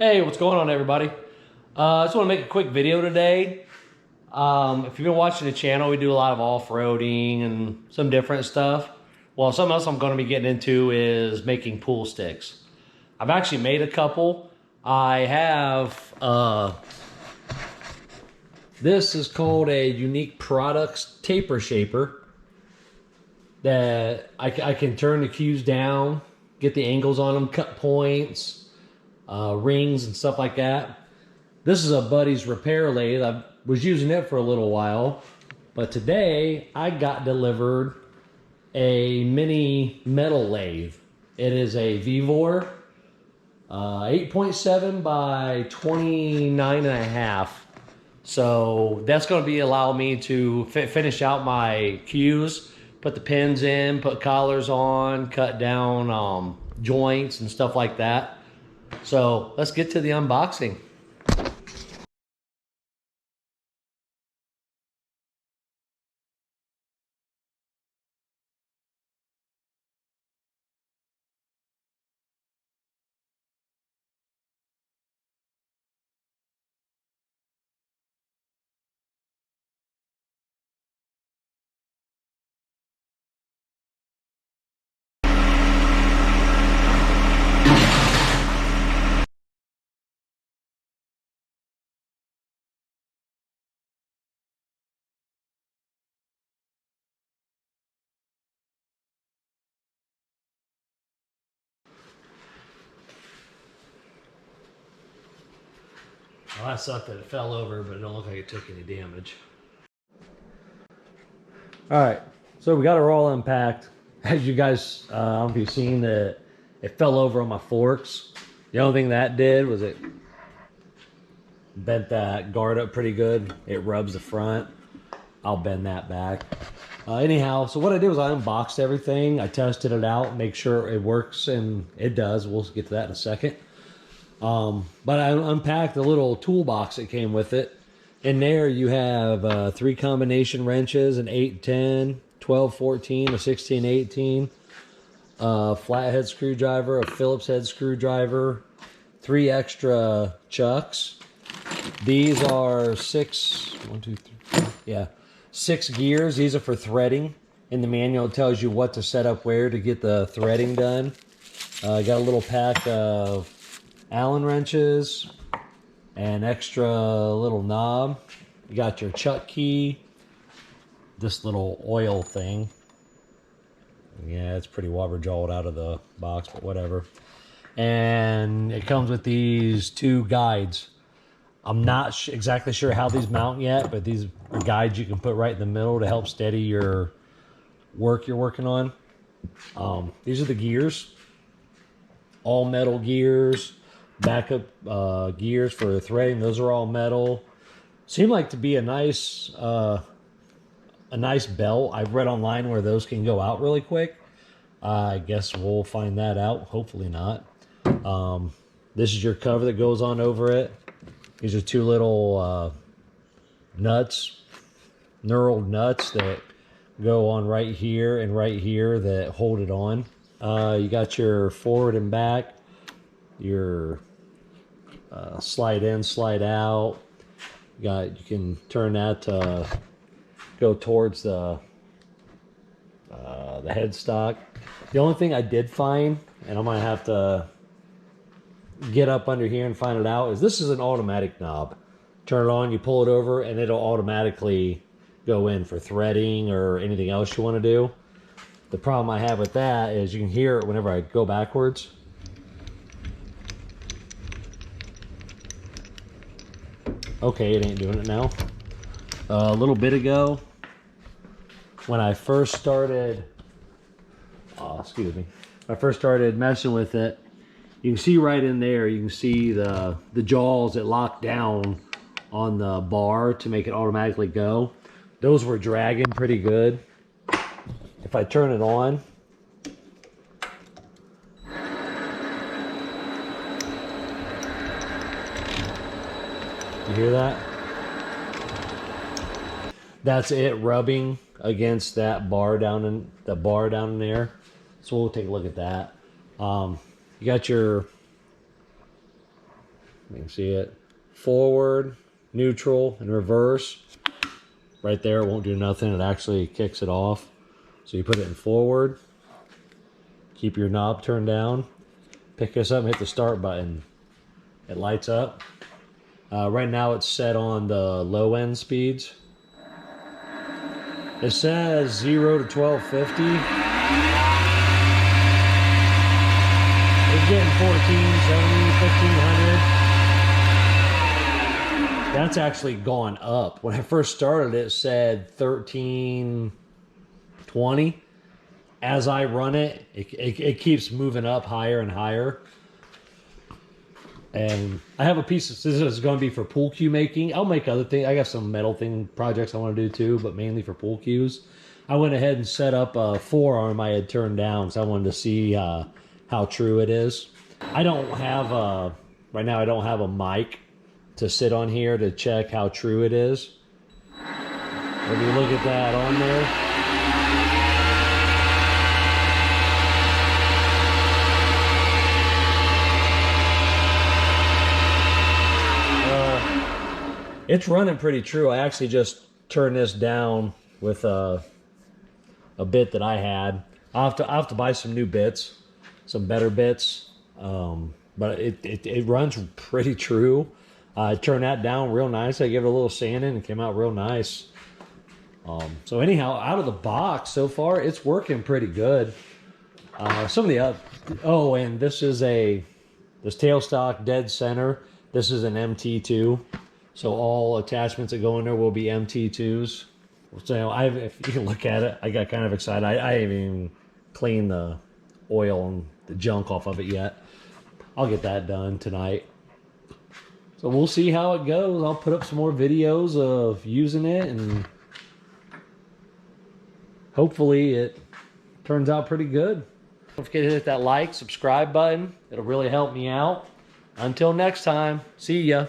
Hey, what's going on, everybody? I just want to make a quick video today. If you've been watching the channel, we do a lot of off-roading and some different stuff. Well, something else I'm going to be getting into is making pool sticks. I've actually made a couple. I have, this is called a Unique Products Taper Shaper that I can turn the cues down, get the angles on them, cut points, rings and stuff like that. This is a buddy's repair lathe. I was using it for a little while, but today I got delivered a mini metal lathe. It is a Vevor 8.7 by 29.5. So that's going to be allow me to finish out my cues, put the pins in, put collars on, cut down joints and stuff like that. So let's get to the unboxing. Well, that sucked that it fell over, but it don't look like it took any damage. All right, so we got it all unpacked. As you guys, I don't know if you've seen that it fell over on my forks. The only thing that did was it bent that guard up pretty good. It rubs the front. I'll bend that back. Anyhow, so what I did was I unboxed everything. I tested it out, make sure it works, and it does. We'll get to that in a second. But I unpacked the little toolbox that came with it. In there you have 3 combination wrenches, an 8-10, 12-14, a 16-18, a flathead screwdriver, a Phillips head screwdriver, 3 extra chucks. These are 6 gears. These are for threading. In the manual it tells you what to set up where to get the threading done. I got a little pack of Allen wrenches, an extra little knob. You got your chuck key, this little oil thing. Yeah, it's pretty wobber-jawed out of the box, but whatever. And it comes with these 2 guides. I'm not exactly sure how these mount yet, but these are guides you can put right in the middle to help steady your work you're working on. These are the gears, all metal gears. Backup gears for threading, those are all metal. Seem like to be a nice belt. I've read online where those can go out really quick. I guess we'll find that out. Hopefully not. This is your cover that goes on over it. These are 2 little nuts, knurled nuts that go on right here and right here that hold it on. You got your forward and back, your slide in, slide out. You can turn that to go towards the headstock. The only thing I did find, and I'm gonna have to get up under here and find it out, is this is an automatic knob. Turn it on, you pull it over, and it'll automatically go in for threading or anything else you want to do. The problem I have with that is you can hear it whenever I go backwards. Okay, it ain't doing it now. A little bit ago, when I first started, when I first started messing with it, you can see right in there, you can see the jaws that lock down on the bar to make it automatically go. Those were dragging pretty good. If I turn it on, you hear that? That's it rubbing against that bar down in there. So we'll take a look at that. You got your You can see it. Forward, neutral, and reverse. Right there, it won't do nothing. It actually kicks it off. So you put it in forward. Keep your knob turned down. Pick this up and hit the start button. It lights up. Right now it's set on the low end speeds. It says 0 to 1250. It's getting 1470, 1500. That's actually gone up. When I first started, it said 1320. As I run it, it keeps moving up higher and higher. And I have a piece of scissors that's going to be for pool cue making. I'll make other things. I got some metal thing projects I want to do too, but mainly for pool cues. I went ahead and set up a forearm I had turned down, so I wanted to see how true it is. I don't have right now I don't have a mic to sit on here to check how true it is. If you look at that on there. It's running pretty true. I actually just turned this down with a bit that I had. I'll have to buy some new bits, some better bits. But it runs pretty true. I turned that down real nice. I gave it a little sanding and it came out real nice. So anyhow, out of the box so far, it's working pretty good. Some of the other, oh, and this tailstock dead center. This is an MT2. So all attachments that go in there will be MT2s. So if you can look at it, I got kind of excited. I haven't even cleaned the oil and the junk off of it yet. I'll get that done tonight. So we'll see how it goes. I'll put up some more videos of using it, and hopefully it turns out pretty good. Don't forget to hit that like, subscribe button. It'll really help me out. Until next time, see ya.